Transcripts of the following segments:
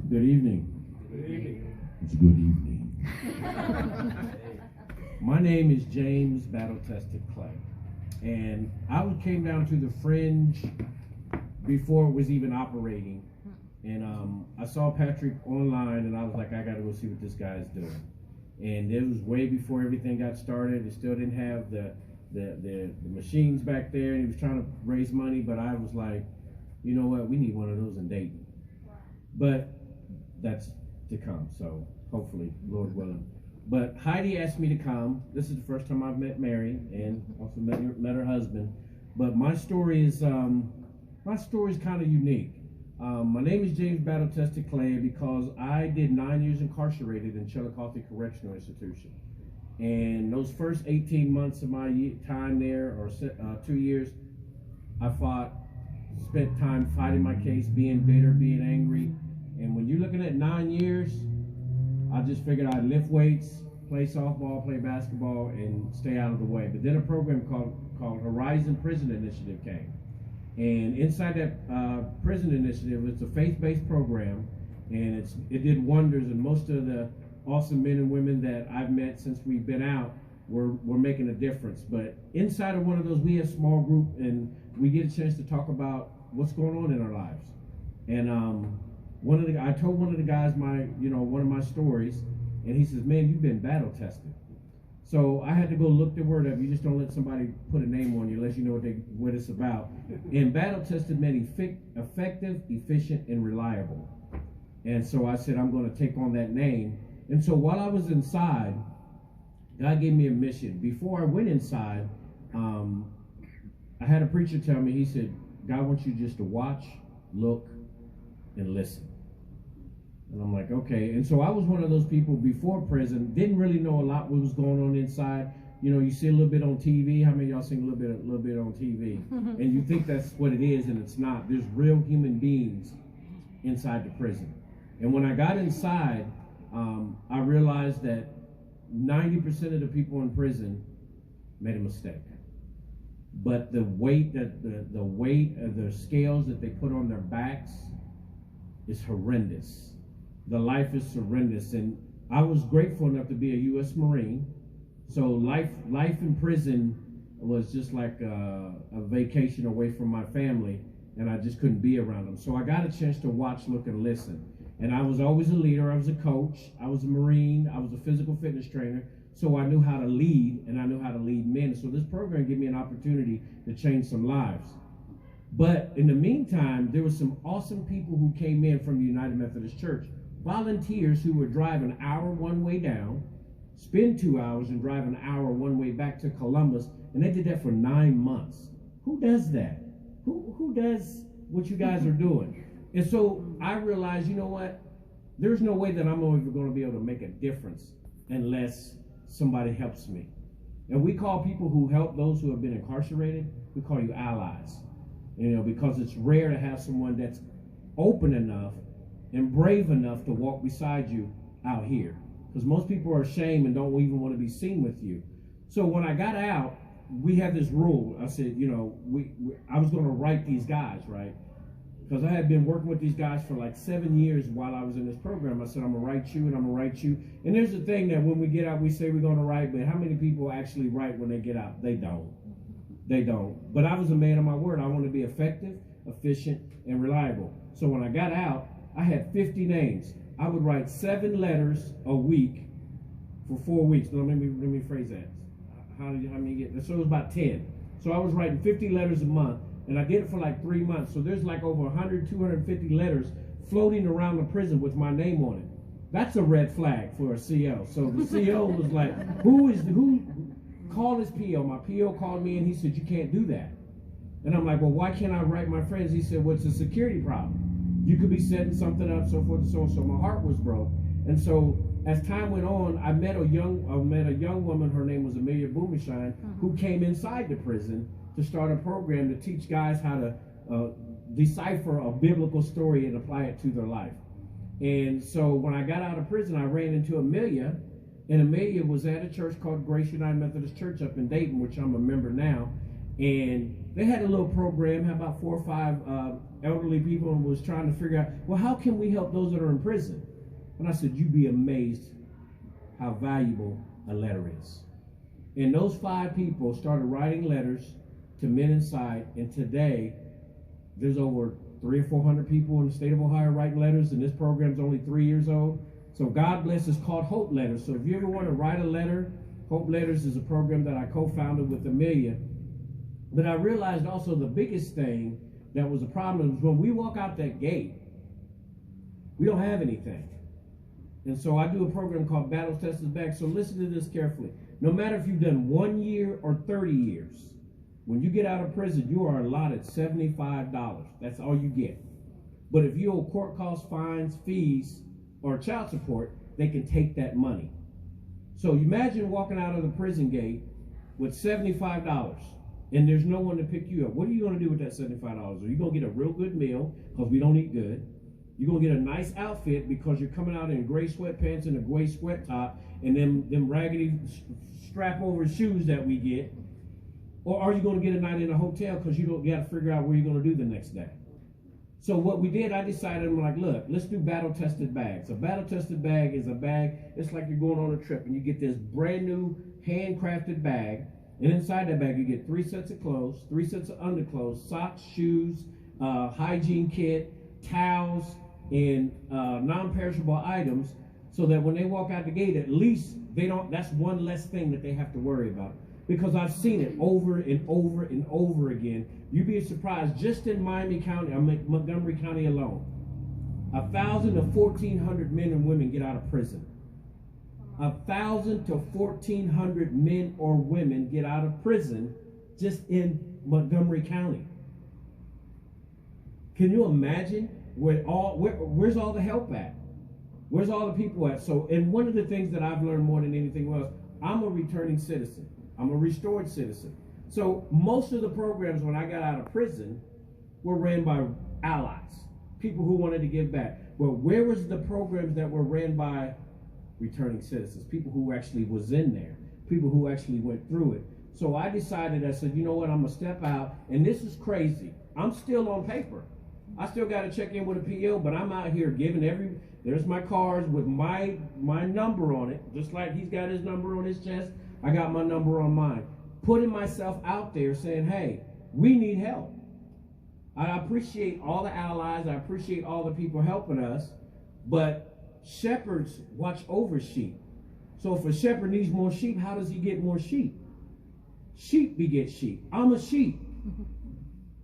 Good evening. Good evening. It's good evening. My name is James Battle Tested Clay, and I came down to the Fringe before it was even operating, and I saw Patrick online, and I was like, I got to go see what this guy is doing. And it was way before everything got started. It still didn't have the machines back there, and he was trying to raise money, but I was like, you know what, we need one of those in Dayton. But that's to come, so hopefully, Lord willing. But Heidi asked me to come. This is the first time I've met Mary, and also met her husband. But my story is kind of unique. My name is James Battle Tested Clay because I did 9 years incarcerated in Chillicothe Correctional Institution. And those first 18 months of my time there, or 2 years, I spent time fighting my case, being bitter, being angry. And when you're looking at 9 years, I just figured I'd lift weights, play softball, play basketball, and stay out of the way. But then a program called Horizon Prison Initiative came. And inside that prison initiative, it's a faith-based program, and it did wonders. And most of the awesome men and women that I've met since we've been out were making a difference. But inside of one of those, we have a small group, and we get a chance to talk about what's going on in our lives. And I told one of the guys one of my stories, and he says, "Man, you've been battle tested." So I had to go look the word up. You just don't let somebody put a name on you unless you know what it's about. And battle tested meant effective, efficient, and reliable. And so I said, I'm going to take on that name. And so while I was inside, God gave me a mission. Before I went inside, I had a preacher tell me, he said, God wants you just to watch, look, and listen. And I'm like, okay. And so I was one of those people before prison, didn't really know a lot what was going on inside. You know, you see a little bit on TV. How many of y'all seen a little bit on TV? And you think that's what it is, and it's not. There's real human beings inside the prison. And when I got inside, I realized that 90% of the people in prison made a mistake. But the weight of the scales that they put on their backs is horrendous. The life is horrendous. And I was grateful enough to be a U.S. Marine. So life in prison was just like a vacation away from my family, and I just couldn't be around them. So I got a chance to watch, look, and listen. And I was always a leader. I was a coach. I was a Marine. I was a physical fitness trainer. So I knew how to lead, and I knew how to lead men. So this program gave me an opportunity to change some lives. But in the meantime, there were some awesome people who came in from the United Methodist Church, volunteers who would drive an hour one way down, spend 2 hours, and drive an hour one way back to Columbus, and they did that for 9 months. Who does that? Who does what you guys are doing? And so I realized, you know what? There's no way that I'm ever going to be able to make a difference unless somebody helps me. And we call people who help those who have been incarcerated, we call you allies. You know, because it's rare to have someone that's open enough and brave enough to walk beside you out here. Because most people are ashamed and don't even want to be seen with you. So when I got out, we had this rule. I said, you know, I was going to write these guys, right? Because I had been working with these guys for like 7 years while I was in this program. I said, I'm going to write you, and I'm going to write you. And there's the thing that when we get out, we say we're going to write, but how many people actually write when they get out? They don't. They don't. But I was a man of my word. I want to be effective, efficient, and reliable. So when I got out, I had 50 names. I would write 7 letters a week for 4 weeks. Now, let me phrase that. How many you get? So it was about 10. So I was writing 50 letters a month, and I did it for like 3 months. So there's like over 100, 250 letters floating around the prison with my name on it. That's a red flag for a CO. So the CO was like, who called his PO? My PO called me, and he said, you can't do that. And I'm like, well, why can't I write my friends? He said, well, it's a security problem. You could be setting something up, so forth and so on. So my heart was broke. And so as time went on, I met a young woman. Her name was Amelia Boomershine, who came inside the prison to start a program to teach guys how to decipher a biblical story and apply it to their life. And so when I got out of prison, I ran into Amelia, and Amelia was at a church called Grace United Methodist Church up in Dayton, which I'm a member now. And they had a little program, had about 4 or 5 elderly people, and was trying to figure out, well, how can we help those that are in prison? And I said, you'd be amazed how valuable a letter is. And those 5 people started writing letters to men inside, and today there's over 300 or 400 people in the state of Ohio writing letters, and this program's only 3 years old. So God bless, it's called Hope Letters. So if you ever want to write a letter, Hope Letters is a program that I co-founded with Amelia. But I realized also the biggest thing that was a problem was when we walk out that gate, we don't have anything. And so I do a program called Battle Tested Bag. So listen to this carefully. No matter if you've done 1 year or 30 years, when you get out of prison, you are allotted $75. That's all you get. But if you owe court costs, fines, fees, or child support, they can take that money. So imagine walking out of the prison gate with $75 and there's no one to pick you up. What are you going to do with that $75? Are you going to get a real good meal because we don't eat good? You're going to get a nice outfit because you're coming out in gray sweatpants and a gray sweat top and them raggedy strap over shoes that we get? Or are you going to get a night in a hotel because you got to figure out where you're going to do the next day? So what we did, I decided, I'm like, look, let's do battle-tested bags. A battle-tested bag is a bag, it's like you're going on a trip and you get this brand new handcrafted bag, and inside that bag you get 3 sets of clothes, 3 sets of underclothes, socks, shoes, hygiene kit, towels, and non-perishable items, so that when they walk out the gate, at least that's one less thing that they have to worry about. Because I've seen it over and over and over again. You'd be surprised, just in Miami County, Montgomery County alone, 1,000 to 1,400 men and women get out of prison. 1,000 to 1,400 men or women get out of prison just in Montgomery County. Can you imagine where's all the help at? Where's all the people at? So, and one of the things that I've learned more than anything else, I'm a returning citizen. I'm a restored citizen. So most of the programs when I got out of prison were ran by allies, people who wanted to give back. But where was the programs that were ran by returning citizens, people who actually was in there, people who actually went through it? So I decided, I said, you know what, I'm gonna step out, and this is crazy. I'm still on paper. I still got to check in with a PO, but I'm out here giving there's my cards with my number on it, just like he's got his number on his chest, I got my number on mine. Putting myself out there saying, hey, we need help. I appreciate all the allies, I appreciate all the people helping us, but shepherds watch over sheep. So if a shepherd needs more sheep, how does he get more sheep? Sheep beget sheep. I'm a sheep.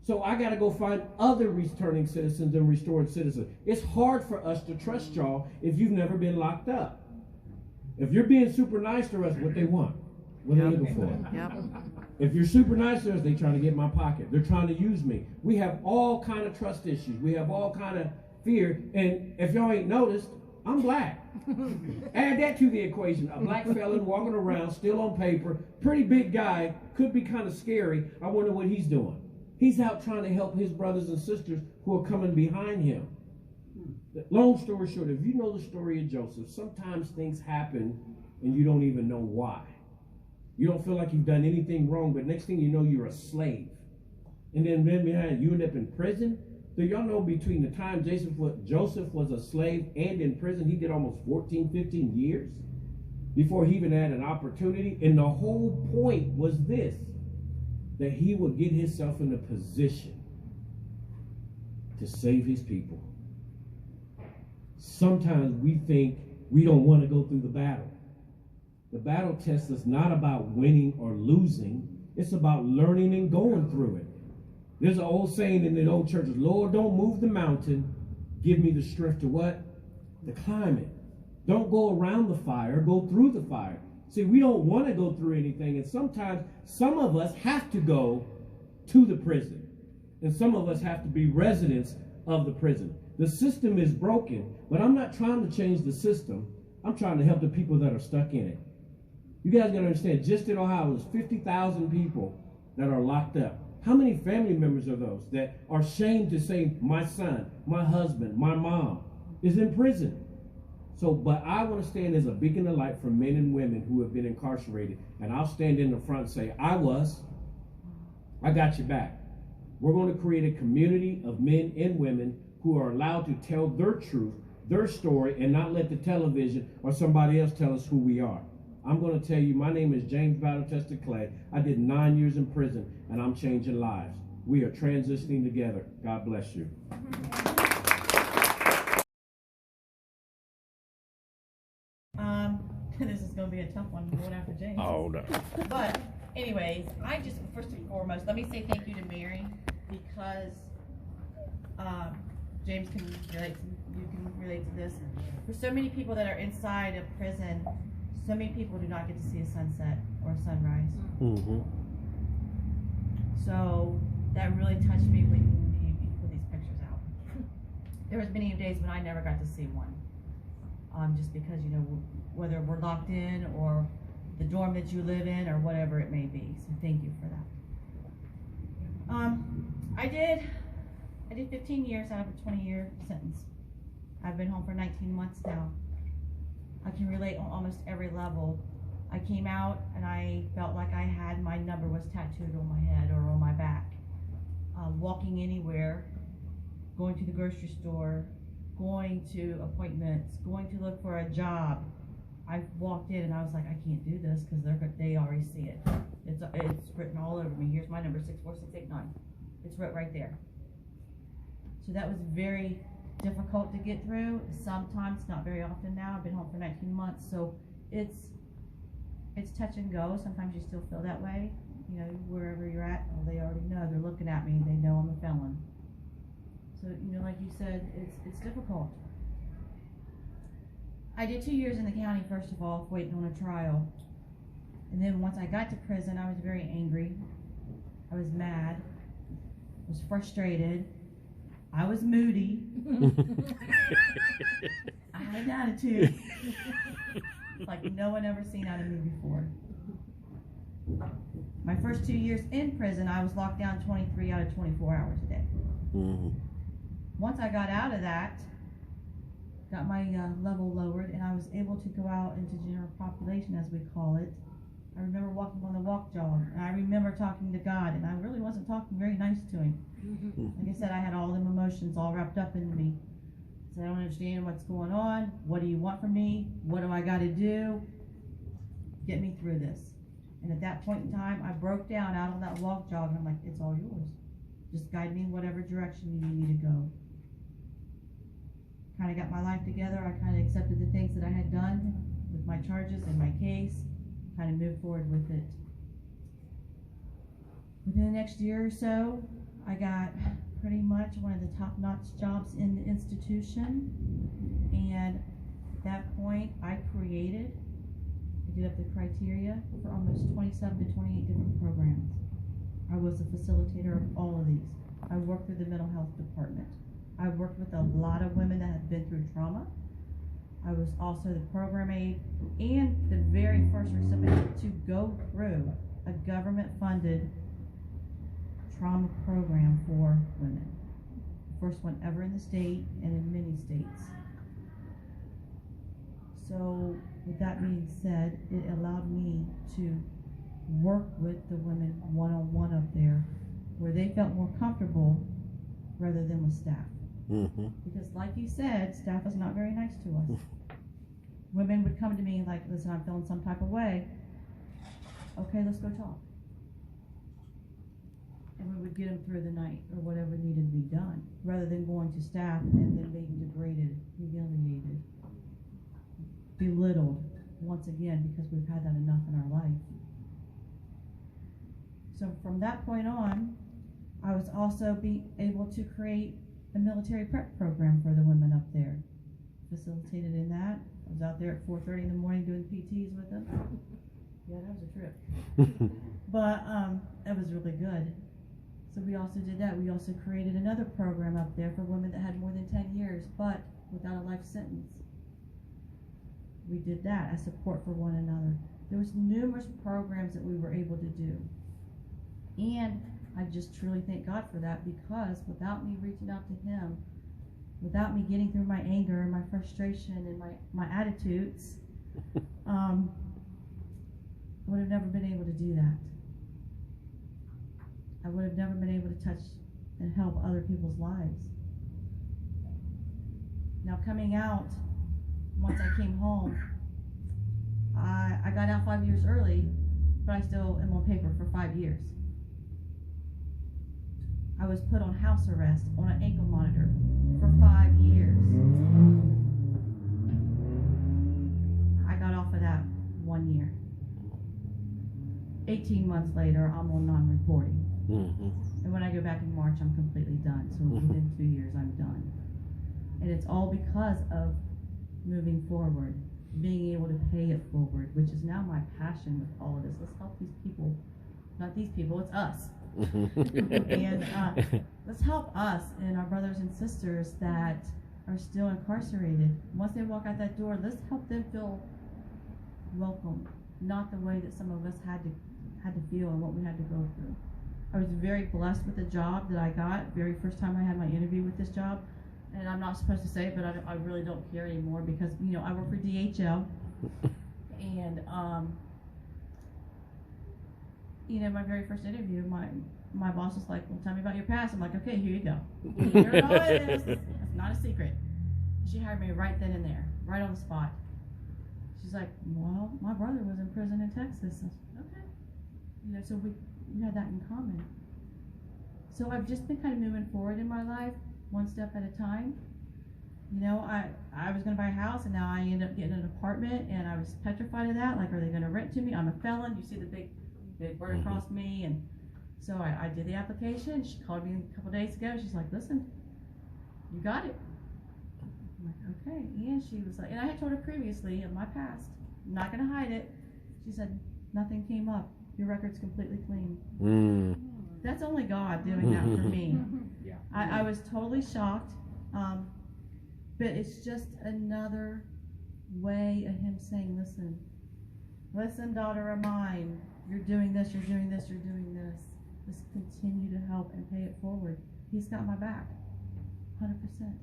So I got to go find other returning citizens and restored citizens. It's hard for us to trust y'all if you've never been locked up. If you're being super nice to us, what they want, what they looking for. Yep. If you're super nice to us, they trying to get my pocket. They're trying to use me. We have all kind of trust issues. We have all kind of fear. And if y'all ain't noticed, I'm black. Add that to the equation. A black felon walking around, still on paper, pretty big guy, could be kind of scary. I wonder what he's doing. He's out trying to help his brothers and sisters who are coming behind him. Long story short, if you know the story of Joseph, sometimes things happen and you don't even know why. You don't feel like you've done anything wrong, but next thing you know, you're a slave. And then behind you end up in prison. So y'all know between the time Joseph was a slave and in prison, he did almost 14, 15 years before he even had an opportunity. And the whole point was this, that he would get himself in a position to save his people. Sometimes we think we don't want to go through the battle. The battle test is not about winning or losing. It's about learning and going through it. There's an old saying in the old churches, Lord, don't move the mountain. Give me the strength to what? To climb it. Don't go around the fire, go through the fire. See, we don't want to go through anything, and sometimes some of us have to go to the prison, and some of us have to be residents of the prison. The system is broken, but I'm not trying to change the system. I'm trying to help the people that are stuck in it. You guys got to understand, just in Ohio, there's 50,000 people that are locked up. How many family members are those that are ashamed to say, my son, my husband, my mom is in prison? So, but I want to stand as a beacon of light for men and women who have been incarcerated. And I'll stand in the front and say, I was. I got your back. We're going to create a community of men and women who are allowed to tell their truth, their story, and not let the television or somebody else tell us who we are. I'm going to tell you, my name is James Battle Tested Clay. I did 9 years in prison, and I'm changing lives. We are transitioning together. God bless you. This is going to be a tough one going after James. Oh, no. But anyways, I just, first and foremost, let me say thank you to Mary, because James can relate to, you can relate to this. For so many people that are inside of prison, so many people do not get to see a sunset or a sunrise. Mm-hmm. So that really touched me when you put these pictures out. There was many days when I never got to see one. Just because, you know, whether we're locked in or the dorm that you live in or whatever it may be. So thank you for that. I did 15 years out of a 20-year sentence. I've been home for 19 months now. I can relate on almost every level. I came out and I felt like I had my number was tattooed on my head or on my back. Walking anywhere, going to the grocery store, going to appointments, going to look for a job. I walked in and I was like, I can't do this because they already see it. It's written all over me. Here's my number, 64689. It's right there. So that was very difficult to get through. Sometimes, not very often now. I've been home for 19 months, so it's touch and go. Sometimes you still feel that way. You know, wherever you're at, well, they already know. They're looking at me. They know I'm a felon. So, you know, like you said, it's difficult. I did 2 years in the county, first of all, waiting on a trial. And then once I got to prison, I was very angry. I was mad. I was frustrated. I was moody. I had an attitude like no one ever seen out of me before. My first 2 years in prison, I was locked down 23 out of 24 hours a day. Mm-hmm. Once I got out of that, got my level lowered, and I was able to go out into general population, as we call it. I remember walking on the walk jog, and I remember talking to God, and I really wasn't talking very nice to him. Like I said, I had all them emotions all wrapped up in me. So I don't understand what's going on. What do you want from me? What do I got to do? Get me through this. And at that point in time, I broke down out on that walk jog, and I'm like, it's all yours. Just guide me in whatever direction you need me to go. Kind of got my life together. I kind of accepted the things that I had done with my charges and my case. Kind of moved forward with it. Within the next year or so, I got pretty much one of the top-notch jobs in the institution. And at that point, I did up the criteria for almost 27 to 28 different programs. I was a facilitator of all of these. I worked through the mental health department. I worked with a lot of women that have been through trauma. I was also the program aide and the very first recipient to go through a government-funded trauma program for women. The first one ever in the state and in many states. So with that being said, it allowed me to work with the women one-on-one up there where they felt more comfortable rather than with staff. Mm-hmm. Because like you said, staff is not very nice to us. Women would come to me like, listen, I'm feeling some type of way. Okay, let's go talk. And we would get them through the night or whatever needed to be done, rather than going to staff and then being degraded, humiliated, belittled once again because we've had that enough in our life. So from that point on, I was also able to create a military prep program for the women up there. Facilitated in that. I was out there at 4:30 in the morning doing PTs with them. Yeah, that was a trip. But that was really good. So we also did that. We also created another program up there for women that had more than 10 years, but without a life sentence. We did that as support for one another. There was numerous programs that we were able to do. And I just truly thank God for that, because without me reaching out to him, without me getting through my anger and my frustration and my attitudes, I would have never been able to do that. I would have never been able to touch and help other people's lives. Now coming out, once I came home, I got out 5 years early, but I still am on paper for 5 years. I was put on house arrest on an ankle monitor for 5 years. I got off of that 1 year. 18 months later, I'm on non-reporting. And when I go back in March, I'm completely done. So within 2 years, I'm done. And it's all because of moving forward, being able to pay it forward, which is now my passion with all of this. Let's help these people. Not these people, it's us. And let's help us and our brothers and sisters that are still incarcerated. Once they walk out that door, let's help them feel welcome, not the way that some of us had to feel and what we had to go through. I was very blessed with the job that I got. Very first time I had my interview with this job, and I'm not supposed to say it, but I really don't care anymore because I work for DHL, and my very first interview, my boss was like, "Well, tell me about your past." I'm like, "Okay, here you go. Here it all is. It's not a secret." She hired me right then and there, right on the spot. She's like, "Well, my brother was in prison in Texas." I said, "Okay." So we had that in common. So I've just been kind of moving forward in my life, one step at a time. I was going to buy a house, and now I ended up getting an apartment, and I was petrified of that. Like, are they going to rent to me? I'm a felon. You see the big word across me, and so I did the application. She called me a couple days ago. She's like, "Listen, you got it." I'm like, "Okay." And she was like, and I had told her previously in my past, I'm not going to hide it. She said, "Nothing came up. Your record's completely clean." That's only God doing that for me. Yeah. I was totally shocked, but it's just another way of him saying, listen, daughter of mine, you're doing this, you're doing this, you're doing this. Let's continue to help and pay it forward. He's got my back, 100%.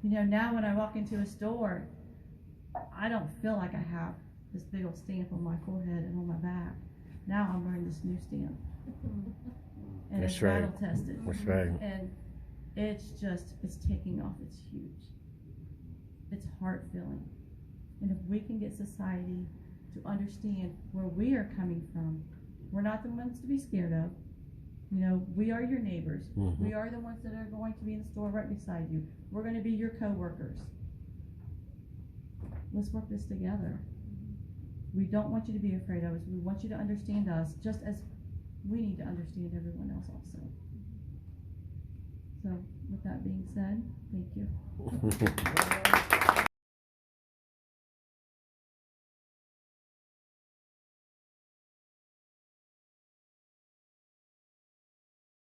Now when I walk into a store, I don't feel like I have this big old stamp on my forehead and on my back. Now I'm wearing this new stamp. And That's it's right. battle tested. That's right. And it's taking off. It's huge. It's heart filling. And if we can get society to understand where we are coming from, we're not the ones to be scared of. We are your neighbors. We are the ones that are going to be in the store right beside you. We're going to be your co-workers. Let's work this together. We don't want you to be afraid of us. We want you to understand us just as we need to understand everyone else also. So with that being said, thank you.